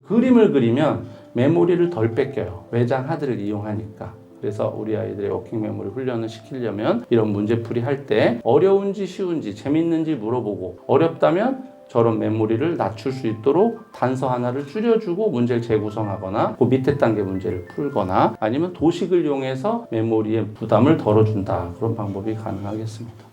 그림을 그리면 메모리를 덜 뺏겨요. 외장 하드를 이용하니까. 그래서 우리 아이들의 워킹 메모리 훈련을 시키려면 이런 문제풀이 할 때 어려운지 쉬운지 재밌는지 물어보고, 어렵다면 저런 메모리를 낮출 수 있도록 단서 하나를 줄여주고 문제를 재구성하거나 그 밑에 단계 문제를 풀거나, 아니면 도식을 이용해서 메모리의 부담을 덜어준다. 그런 방법이 가능하겠습니다.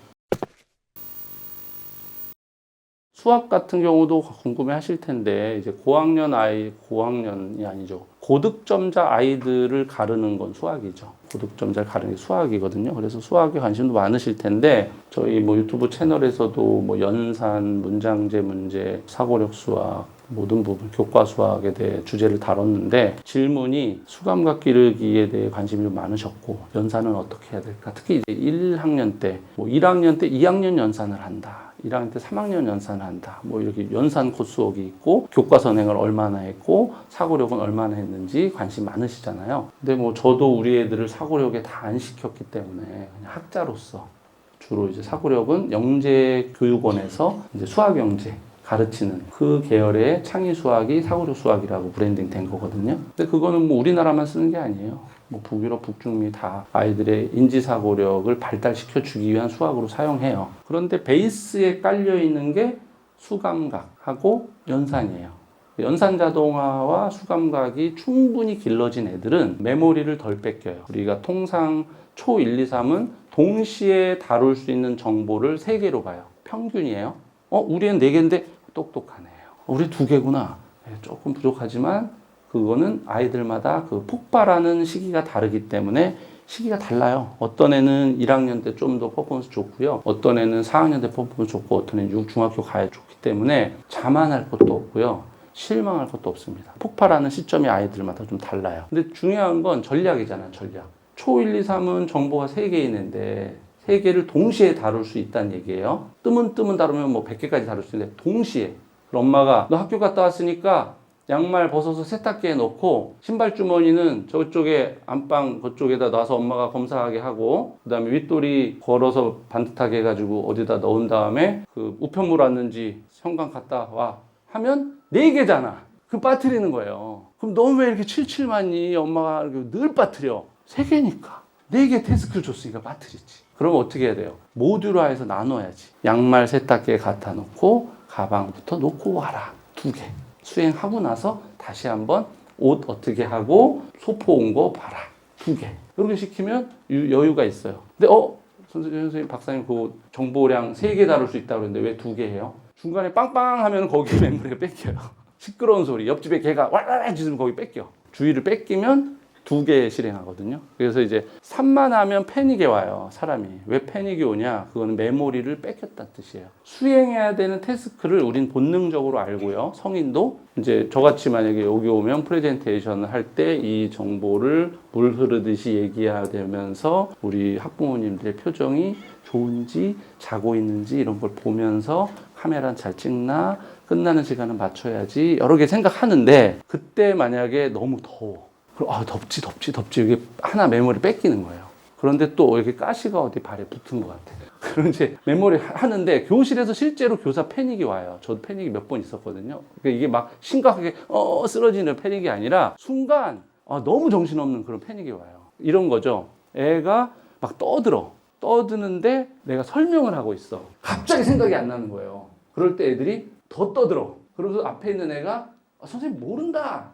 수학 같은 경우도 궁금해 하실 텐데, 이제 고학년이 아니죠. 고득점자 아이들을 가르는 건 수학이죠. 고득점자를 가르는 게 수학이거든요. 그래서 수학에 관심도 많으실 텐데, 저희 유튜브 채널에서도 연산, 문장제 문제, 사고력 수학, 모든 부분, 교과 수학에 대해 주제를 다뤘는데, 질문이 수감각 기르기에 대해 관심이 좀 많으셨고, 연산은 어떻게 해야 될까? 특히 이제 1학년 때, 1학년 때 2학년 연산을 한다. 1학년 때 3학년 연산을 한다. 이렇게 연산 코스웍이 있고, 교과 선행을 얼마나 했고, 사고력은 얼마나 했는지 관심 많으시잖아요. 근데 저도 우리 애들을 사고력에 다 안 시켰기 때문에 그냥 학자로서 주로 이제 사고력은 영재교육원에서 이제 수학 영재 가르치는 그 계열의 창의 수학이 사고력 수학이라고 브랜딩 된 거거든요. 근데 그거는 우리나라만 쓰는 게 아니에요. 북유럽, 북중미 다 아이들의 인지사고력을 발달시켜 주기 위한 수학으로 사용해요. 그런데 베이스에 깔려 있는 게 수감각하고 연산이에요. 연산자동화와 수감각이 충분히 길러진 애들은 메모리를 덜 뺏겨요. 우리가 통상 초 1, 2, 3은 동시에 다룰 수 있는 정보를 3개로 봐요. 평균이에요. 우리는 4개인데 똑똑하네요. 우리 2개구나. 조금 부족하지만 그거는 아이들마다 그 폭발하는 시기가 다르기 때문에 시기가 달라요. 어떤 애는 1학년 때 좀 더 퍼포먼스 좋고요. 어떤 애는 4학년 때 퍼포먼스 좋고, 어떤 애는 중학교 가야 좋기 때문에 자만할 것도 없고요. 실망할 것도 없습니다. 폭발하는 시점이 아이들마다 좀 달라요. 근데 중요한 건 전략이잖아요, 전략. 초 1, 2, 3은 정보가 3개 있는데 3개를 동시에 다룰 수 있다는 얘기예요. 뜨문 다루면 100개까지 다룰 수 있는데 동시에. 그럼 엄마가 너 학교 갔다 왔으니까 양말 벗어서 세탁기에 넣고, 신발 주머니는 저쪽에 안방 그쪽에다 놔서 엄마가 검사하게 하고, 그 다음에 윗돌이 걸어서 반듯하게 해가지고 어디다 넣은 다음에 그 우편물 왔는지 현관 갔다 와 하면 4개잖아. 그럼 빠뜨리는 거예요. 그럼 너 왜 이렇게 칠칠하니? 엄마가 이렇게 늘 빠뜨려. 3개니까. 4개 태스크를 줬으니까 빠뜨리지. 그럼 어떻게 해야 돼요? 모듈화해서 나눠야지. 양말 세탁기에 갖다 놓고 가방부터 놓고 와라. 2개. 수행하고 나서 다시 한번 옷 어떻게 하고 소포 온 거 봐라. 2개. 이렇게 시키면 여유가 있어요. 근데 선생님, 박사님 그 정보량 3개 다룰 수 있다고 그랬는데 왜 2개 해요? 중간에 빵빵 하면 거기 메모리가 뺏겨요. 시끄러운 소리, 옆집에 개가 왈왈 짖으면 거기 뺏겨. 주의를 뺏기면 2개 실행하거든요. 그래서 이제 산만하면 패닉이 와요, 사람이. 왜 패닉이 오냐? 그거는 메모리를 뺏겼다는 뜻이에요. 수행해야 되는 태스크를 우린 본능적으로 알고요. 성인도 이제 저같이 만약에 여기 오면 프레젠테이션을 할 때 이 정보를 물 흐르듯이 얘기해야 되면서 우리 학부모님들의 표정이 좋은지 자고 있는지 이런 걸 보면서 카메라는 잘 찍나, 끝나는 시간은 맞춰야지, 여러 개 생각하는데, 그때 만약에 너무 더워. 덥지. 이게 하나 메모리 뺏기는 거예요. 그런데 또 이렇게 가시가 어디 발에 붙은 것 같아. 그럼 이제 메모리 하는데 교실에서 실제로 교사 패닉이 와요. 저도 패닉이 몇 번 있었거든요. 그러니까 이게 막 심각하게 쓰러지는 패닉이 아니라 순간 너무 정신없는 그런 패닉이 와요. 이런 거죠. 애가 막 떠드는데 내가 설명을 하고 있어. 갑자기 생각이 안 나는 거예요. 그럴 때 애들이 더 떠들어. 그러면서 앞에 있는 애가 선생님 모른다.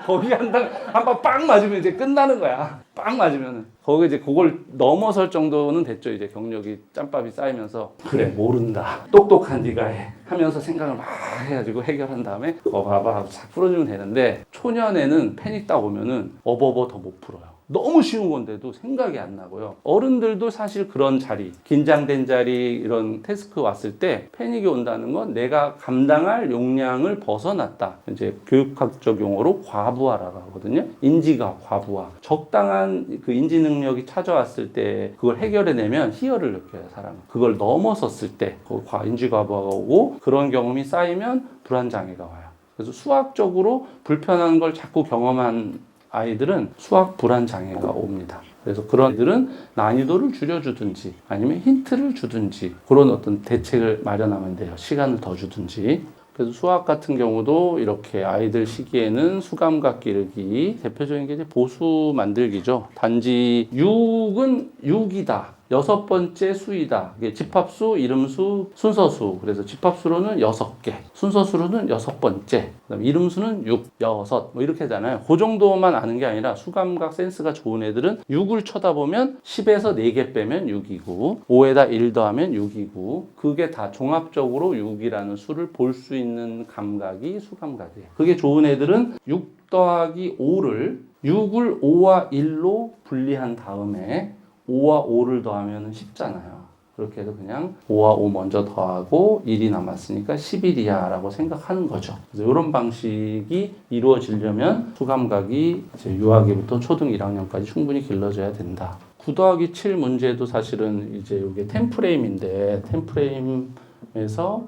거기 한방 빵 맞으면 이제 끝나는 거야. 빵 맞으면은. 거기 이제 그걸 넘어설 정도는 됐죠. 이제 경력이 짬밥이 쌓이면서 그래 모른다. 똑똑한 네가 해. 하면서 생각을 막 해가지고 해결한 다음에 그거 봐봐 하고 싹 풀어주면 되는데, 초년에는 패닉 딱 오면은 더 못 풀어요. 너무 쉬운 건데도 생각이 안 나고요. 어른들도 사실 그런 자리, 긴장된 자리, 이런 태스크 왔을 때 패닉이 온다는 건 내가 감당할 용량을 벗어났다. 이제 교육학적 용어로 과부하라고 하거든요. 인지가 과부하. 적당한 그 인지 능력이 찾아왔을 때 그걸 해결해내면 희열을 느껴요, 사람은. 그걸 넘어섰을 때 인지 과부하가 오고, 그런 경험이 쌓이면 불안장애가 와요. 그래서 수학적으로 불편한 걸 자꾸 경험한 아이들은 수학 불안 장애가 옵니다. 그래서 그런 애들은 난이도를 줄여주든지 아니면 힌트를 주든지 그런 어떤 대책을 마련하면 돼요. 시간을 더 주든지. 그래서 수학 같은 경우도 이렇게 아이들 시기에는 수감각 기르기, 대표적인 게 이제 보수 만들기죠. 단지 6은 6이다. 여섯 번째 수이다. 이게 집합수, 이름수, 순서수. 그래서 집합수로는 6개, 순서수로는 6번째, 그다음 이름수는 6, 6, 뭐 이렇게 하잖아요. 그 정도만 아는 게 아니라 수감각 센스가 좋은 애들은 6을 쳐다보면 10에서 4개 빼면 6이고 5에다 1 더하면 6이고 그게 다 종합적으로 6이라는 수를 볼 수 있는 감각이 수감각이에요. 그게 좋은 애들은 6 더하기 5를 6을 5와 1로 분리한 다음에 5와 5를 더하면 쉽잖아요. 그렇게 해서 그냥 5와 5 먼저 더하고 1이 남았으니까 11이야 라고 생각하는 거죠. 그래서 이런 방식이 이루어지려면 수감각이 이제 유아기부터 초등 1학년까지 충분히 길러져야 된다. 9 더하기 7 문제도 사실은 이제 이게 템프레임인데 템프레임에서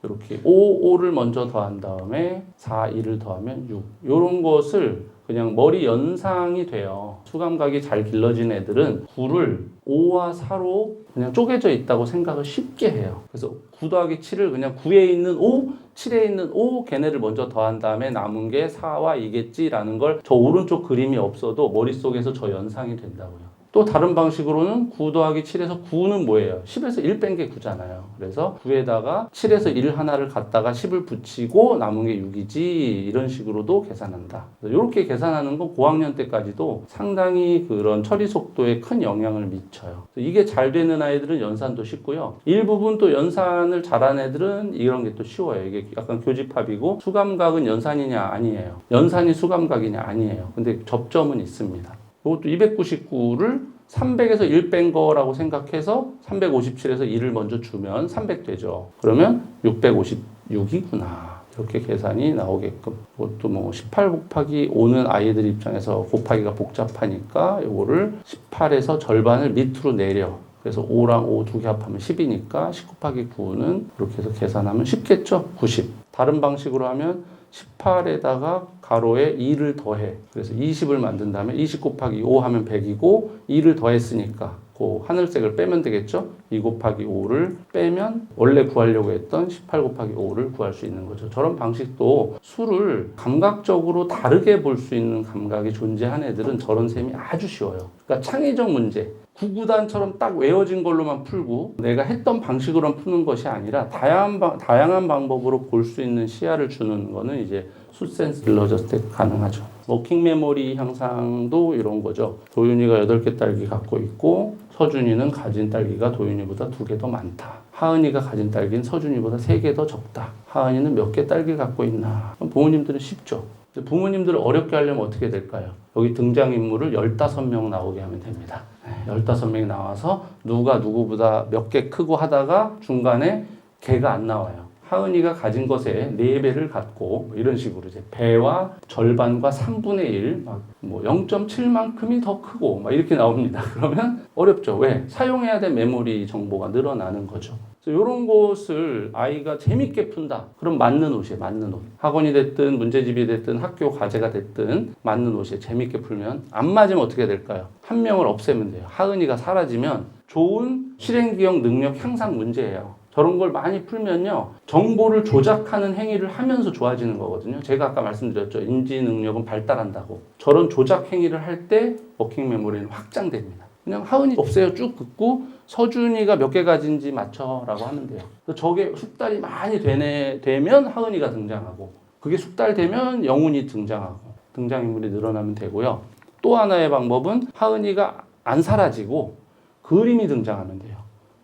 이렇게 5를 먼저 더한 다음에 4, 2를 더하면 6. 이런 것을 그냥 머리 연상이 돼요. 수감각이 잘 길러진 애들은 9를 5와 4로 그냥 쪼개져 있다고 생각을 쉽게 해요. 그래서 9 더하기 7을 그냥 9에 있는 5, 7에 있는 5 걔네를 먼저 더한 다음에 남은 게 4와 2겠지라는 걸 저 오른쪽 그림이 없어도 머릿속에서 저 연상이 된다고요. 또 다른 방식으로는 9 더하기 7에서 9는 뭐예요? 10에서 1 뺀 게 9잖아요. 그래서 9에다가 7에서 1 하나를 갖다가 10을 붙이고 남은 게 6이지 이런 식으로도 계산한다. 이렇게 계산하는 건 고학년 때까지도 상당히 그런 처리 속도에 큰 영향을 미쳐요. 이게 잘 되는 아이들은 연산도 쉽고요. 일부분 또 연산을 잘하는 애들은 이런 게 또 쉬워요. 이게 약간 교집합이고 수감각은 연산이냐 아니에요. 연산이 수감각이냐 아니에요. 근데 접점은 있습니다. 이것도 299를 300에서 1 뺀 거라고 생각해서 357에서 1을 먼저 주면 300 되죠. 그러면 656이구나. 이렇게 계산이 나오게끔. 이것도 뭐 18 곱하기 5는 아이들 입장에서 곱하기가 복잡하니까 이거를 18에서 절반을 밑으로 내려. 그래서 5랑 5 두 개 합하면 10이니까 10 곱하기 9는 이렇게 해서 계산하면 쉽겠죠? 90. 다른 방식으로 하면 18에다가 가로에 2를 더해. 그래서 20을 만든 다음에 20 곱하기 5 하면 100이고 2를 더했으니까 그 하늘색을 빼면 되겠죠? 2 곱하기 5를 빼면 원래 구하려고 했던 18 곱하기 5를 구할 수 있는 거죠. 저런 방식도 수를 감각적으로 다르게 볼 수 있는 감각이 존재한 애들은 저런 셈이 아주 쉬워요. 그러니까 창의적 문제. 구구단처럼 딱 외워진 걸로만 풀고 내가 했던 방식으로 푸는 것이 아니라 다양한 방법으로 볼 수 있는 시야를 주는 거는 이제 숫센스 길러졌을 때 가능하죠. 워킹 메모리 향상도 이런 거죠. 도윤이가 8개 딸기 갖고 있고 서준이는 가진 딸기가 도윤이보다 2개 더 많다. 하은이가 가진 딸기는 서준이보다 3개 더 적다. 하은이는 몇 개 딸기 갖고 있나. 부모님들은 쉽죠. 부모님들을 어렵게 하려면 어떻게 될까요? 여기 등장인물을 15명 나오게 하면 됩니다. 15명이 나와서 누가 누구보다 몇 개 크고 하다가 중간에 개가 안 나와요. 하은이가 가진 것에 4배를 갖고 이런 식으로 이제 배와 절반과 3분의 1, 뭐 0.7만큼이 더 크고 막 이렇게 나옵니다. 그러면 어렵죠. 왜? 사용해야 될 메모리 정보가 늘어나는 거죠. 이런 것을 아이가 재밌게 푼다. 그럼 맞는 옷이에요. 맞는 옷. 학원이 됐든 문제집이 됐든 학교 과제가 됐든 맞는 옷이에요. 재밌게 풀면. 안 맞으면 어떻게 될까요? 한 명을 없애면 돼요. 하은이가 사라지면 좋은 실행기억 능력 향상 문제예요. 저런 걸 많이 풀면요. 정보를 조작하는 행위를 하면서 좋아지는 거거든요. 제가 아까 말씀드렸죠. 인지 능력은 발달한다고. 저런 조작 행위를 할 때 워킹 메모리는 확장됩니다. 그냥 하은이 없애요. 쭉 긋고 서준이가 몇 개 가진지 맞춰라고 하면 돼요. 저게 숙달이 많이 되면 하은이가 등장하고 그게 숙달되면 영훈이 등장하고 등장인물이 늘어나면 되고요. 또 하나의 방법은 하은이가 안 사라지고 그림이 등장하면 돼요.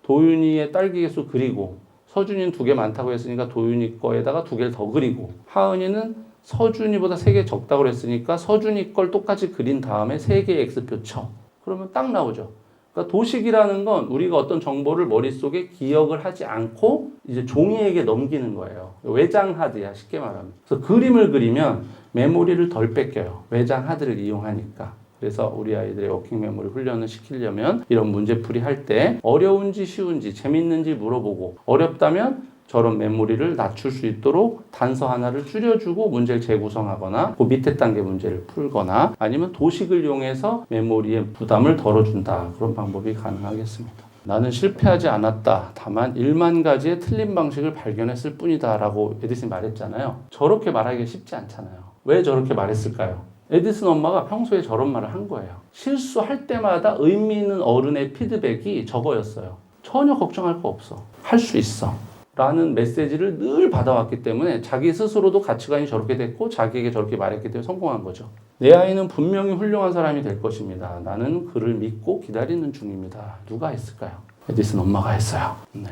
도윤이의 딸기 개수 그리고 서준이는 2개 많다고 했으니까 도윤이 거에다가 2개를 더 그리고 하은이는 서준이보다 3개 적다고 했으니까 서준이 걸 똑같이 그린 다음에 3개의 X표 쳐. 그러면 딱 나오죠. 그러니까 도식이라는 건 우리가 어떤 정보를 머릿속에 기억을 하지 않고 이제 종이에게 넘기는 거예요. 외장하드야, 쉽게 말하면. 그래서 그림을 그리면 메모리를 덜 뺏겨요. 외장하드를 이용하니까. 그래서 우리 아이들의 워킹 메모리 훈련을 시키려면 이런 문제풀이 할 때 어려운지 쉬운지 재밌는지 물어보고 어렵다면 저런 메모리를 낮출 수 있도록 단서 하나를 줄여주고 문제를 재구성하거나 그 밑에 단계 문제를 풀거나 아니면 도식을 이용해서 메모리의 부담을 덜어준다. 그런 방법이 가능하겠습니다. 나는 실패하지 않았다. 다만 1만 가지의 틀린 방식을 발견했을 뿐이다 라고 에디슨이 말했잖아요. 저렇게 말하기가 쉽지 않잖아요. 왜 저렇게 말했을까요? 에디슨 엄마가 평소에 저런 말을 한 거예요. 실수할 때마다 의미 있는 어른의 피드백이 저거였어요. 전혀 걱정할 거 없어. 할 수 있어. 라는 메시지를 늘 받아왔기 때문에 자기 스스로도 가치관이 저렇게 됐고 자기에게 저렇게 말했기 때문에 성공한 거죠. 내 아이는 분명히 훌륭한 사람이 될 것입니다. 나는 그를 믿고 기다리는 중입니다. 누가 했을까요? 에디슨 엄마가 했어요. 네,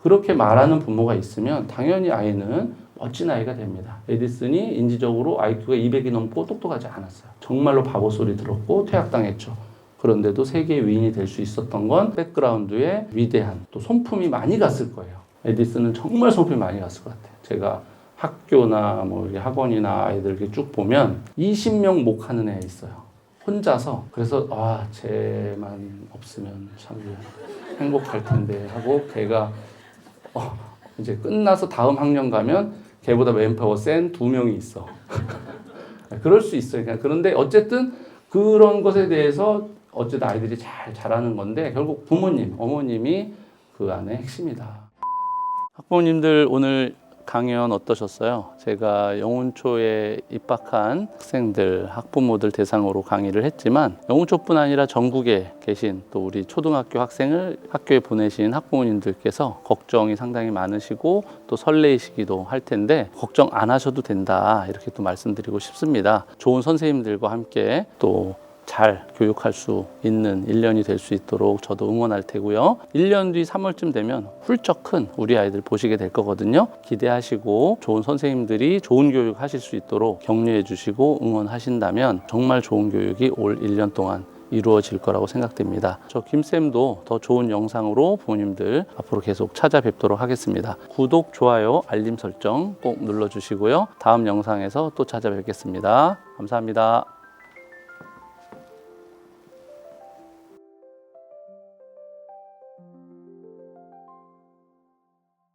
그렇게 말하는 부모가 있으면 당연히 아이는 멋진 아이가 됩니다. 에디슨이 인지적으로 IQ가 200이 넘고 똑똑하지 않았어요. 정말로 바보 소리 들었고 퇴학당했죠. 그런데도 세계의 위인이 될 수 있었던 건 백그라운드에 위대한 또 손품이 많이 갔을 거예요. 에디슨은 정말 손품이 많이 갔을 것 같아요. 제가 학교나 뭐 학원이나 아이들 이렇게 쭉 보면 20명 목하는 애 있어요. 혼자서. 그래서 쟤만 없으면 참 행복할 텐데 하고 걔가 이제 끝나서 다음 학년 가면 걔보다 맨파워 센 2명이 있어. 그럴 수 있어요. 그런데 어쨌든 그런 것에 대해서 어쨌든 아이들이 잘 자라는 건데 결국 부모님, 어머님이 그 안에 핵심이다. 학부모님들 오늘 강연 어떠셨어요? 제가 영훈초에 입학한 학생들, 학부모들 대상으로 강의를 했지만 영훈초뿐 아니라 전국에 계신 또 우리 초등학교 학생을 학교에 보내신 학부모님들께서 걱정이 상당히 많으시고 또 설레이시기도 할 텐데 걱정 안 하셔도 된다 이렇게 또 말씀드리고 싶습니다. 좋은 선생님들과 함께 또 잘 교육할 수 있는 1년이 될 수 있도록 저도 응원할 테고요. 1년 뒤 3월쯤 되면 훌쩍 큰 우리 아이들 보시게 될 거거든요. 기대하시고 좋은 선생님들이 좋은 교육 하실 수 있도록 격려해 주시고 응원하신다면 정말 좋은 교육이 올 1년 동안 이루어질 거라고 생각됩니다. 저 김쌤도 더 좋은 영상으로 부모님들 앞으로 계속 찾아뵙도록 하겠습니다. 구독, 좋아요, 알림 설정 꼭 눌러주시고요. 다음 영상에서 또 찾아뵙겠습니다. 감사합니다.